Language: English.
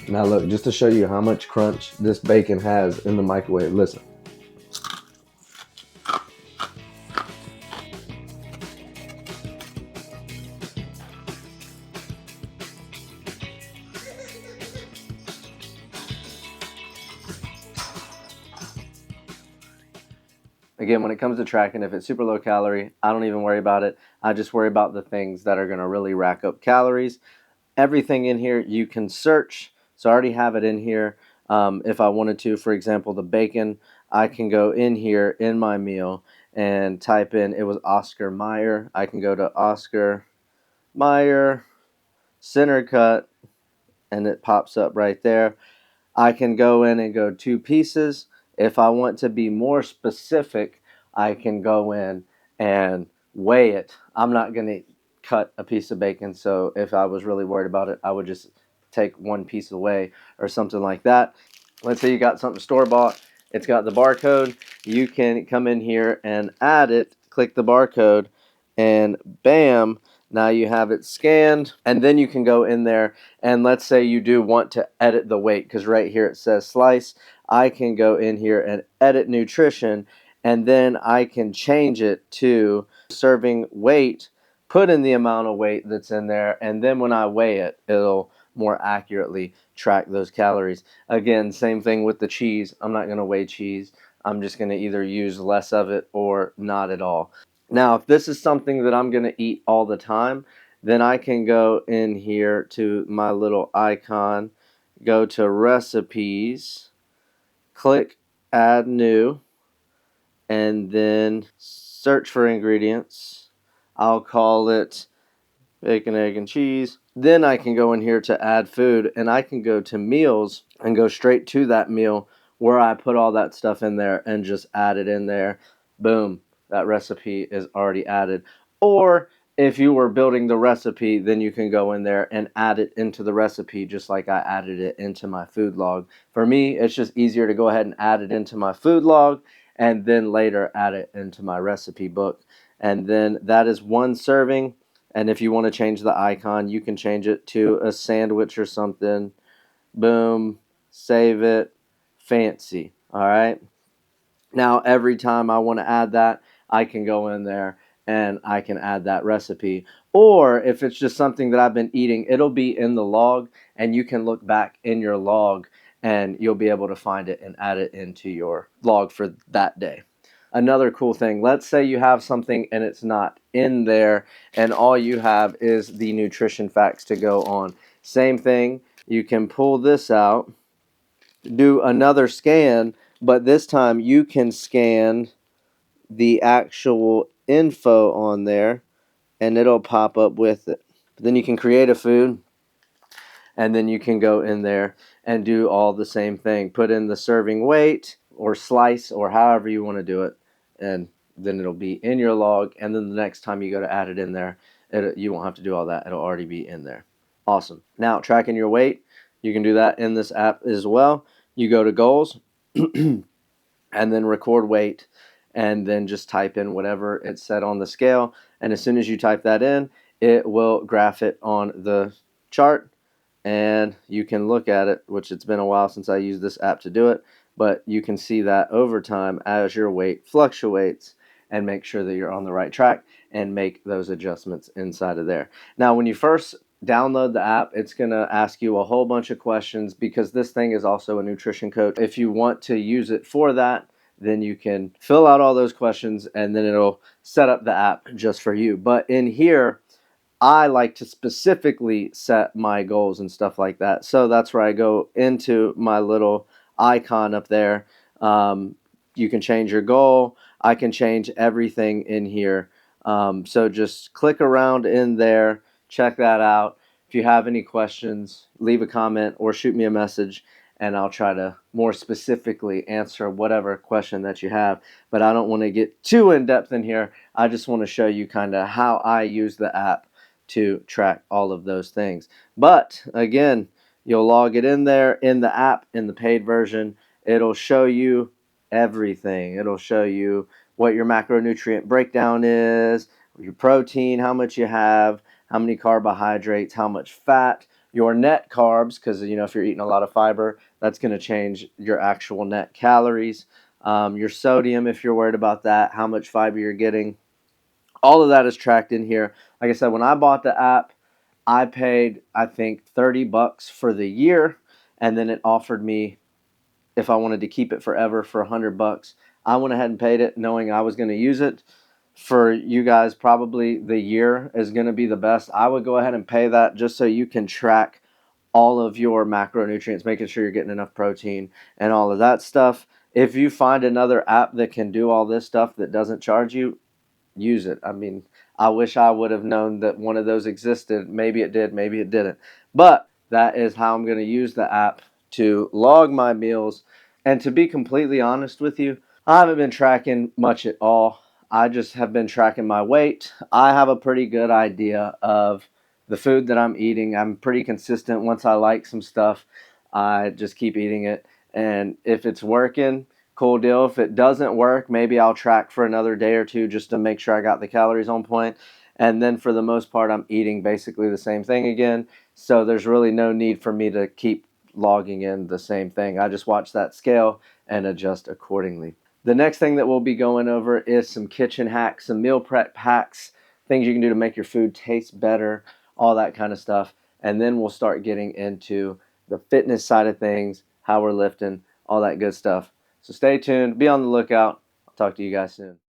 Now look, just to show you how much crunch this bacon has in the microwave, listen. Again, when it comes to tracking, if it's super low calorie, I don't even worry about it. I just worry about the things that are going to really rack up calories. Everything in here you can search. So I already have it in here. If I wanted to, for example, the bacon, I can go in here in my meal and type in, it was Oscar Mayer. I can go to Oscar Mayer center cut, and it pops up right there. I can go in and go 2 pieces. If I want to be more specific, I can go in and weigh it. I'm not going to cut a piece of bacon, so if I was really worried about it, I would just take 1 piece away or something like that. Let's say you got something store-bought, it's got the barcode. You can come in here and add it, click the barcode, and bam, now you have it scanned. And then you can go in there and let's say you do want to edit the weight, because right here it says slice. I can go in here and edit nutrition, and then I can change it to serving weight, put in the amount of weight that's in there, and then when I weigh it, it'll more accurately track those calories. Again, same thing with the cheese. I'm not going to weigh cheese. I'm just going to either use less of it or not at all. Now, if this is something that I'm going to eat all the time, then I can go in here to my little icon, go to recipes, click add new, and then search for ingredients. I'll call it bacon, egg, and cheese. Then I can go in here to add food, and I can go to meals and go straight to that meal where I put all that stuff in there and just add it in there. Boom, that recipe is already added. Or if you were building the recipe, then you can go in there and add it into the recipe just like I added it into my food log. For me, it's just easier to go ahead and add it into my food log and then later add it into my recipe book. And then that is 1 serving. And if you want to change the icon, you can change it to a sandwich or something. Boom, save it, fancy. All right. Now, every time I want to add that, I can go in there and I can add that recipe. Or if it's just something that I've been eating, it'll be in the log, and you can look back in your log and you'll be able to find it and add it into your log for that day. Another cool thing, let's say you have something and it's not in there, and all you have is the nutrition facts to go on. Same thing, you can pull this out, do another scan, but this time you can scan the actual info on there and it'll pop up with it. Then you can create a food, and then you can go in there and do all the same thing. Put in the serving weight or slice or however you want to do it, and then it'll be in your log. And then the next time you go to add it in there, you won't have to do all that. It'll already be in there. Awesome. Now, tracking your weight, you can do that in this app as well. You go to goals and then record weight, and then just type in whatever it's set on the scale. And as soon as you type that in, it will graph it on the chart, and you can look at it, which it's been a while since I used this app to do it, but you can see that over time as your weight fluctuates, and make sure that you're on the right track and make those adjustments inside of there. Now, when you first download the app, it's going to ask you a whole bunch of questions because this thing is also a nutrition coach. If you want to use it for that, then you can fill out all those questions and then it'll set up the app just for you. But in here, I like to specifically set my goals and stuff like that. So that's where I go into my little icon up there. You can change your goal. I can change everything in here. So just click around in there, check that out. If you have any questions, leave a comment or shoot me a message, and I'll try to more specifically answer whatever question that you have. But I don't want to get too in depth in here. I just want to show you kind of how I use the app to track all of those things. But again, you'll log it in there in the app, in the paid version. It'll show you everything. It'll show you what your macronutrient breakdown is, your protein, how much you have, how many carbohydrates, how much fat, your net carbs, because if you're eating a lot of fiber, that's going to change your actual net calories. Your sodium, if you're worried about that, how much fiber you're getting, all of that is tracked in here. Like I said, when I bought the app, I paid, I think, $30 for the year, and then it offered me, if I wanted to keep it forever, for $100. I went ahead and paid it knowing I was going to use it. For you guys, probably the year is going to be the best. I would go ahead and pay that just so you can track all of your macronutrients, making sure you're getting enough protein and all of that stuff. If you find another app that can do all this stuff that doesn't charge you, use it. I mean, I wish I would have known that one of those existed. Maybe it did, maybe it didn't. But that is how I'm going to use the app to log my meals. And to be completely honest with you, I haven't been tracking much at all. I just have been tracking my weight. I have a pretty good idea of the food that I'm eating. I'm pretty consistent. Once I like some stuff, I just keep eating it. And if it's working, cool deal. If it doesn't work, maybe I'll track for another day or two just to make sure I got the calories on point. And then for the most part, I'm eating basically the same thing again. So there's really no need for me to keep logging in the same thing. I just watch that scale and adjust accordingly. The next thing that we'll be going over is some kitchen hacks, some meal prep hacks, things you can do to make your food taste better, all that kind of stuff. And then we'll start getting into the fitness side of things, how we're lifting, all that good stuff. So stay tuned, be on the lookout. I'll talk to you guys soon.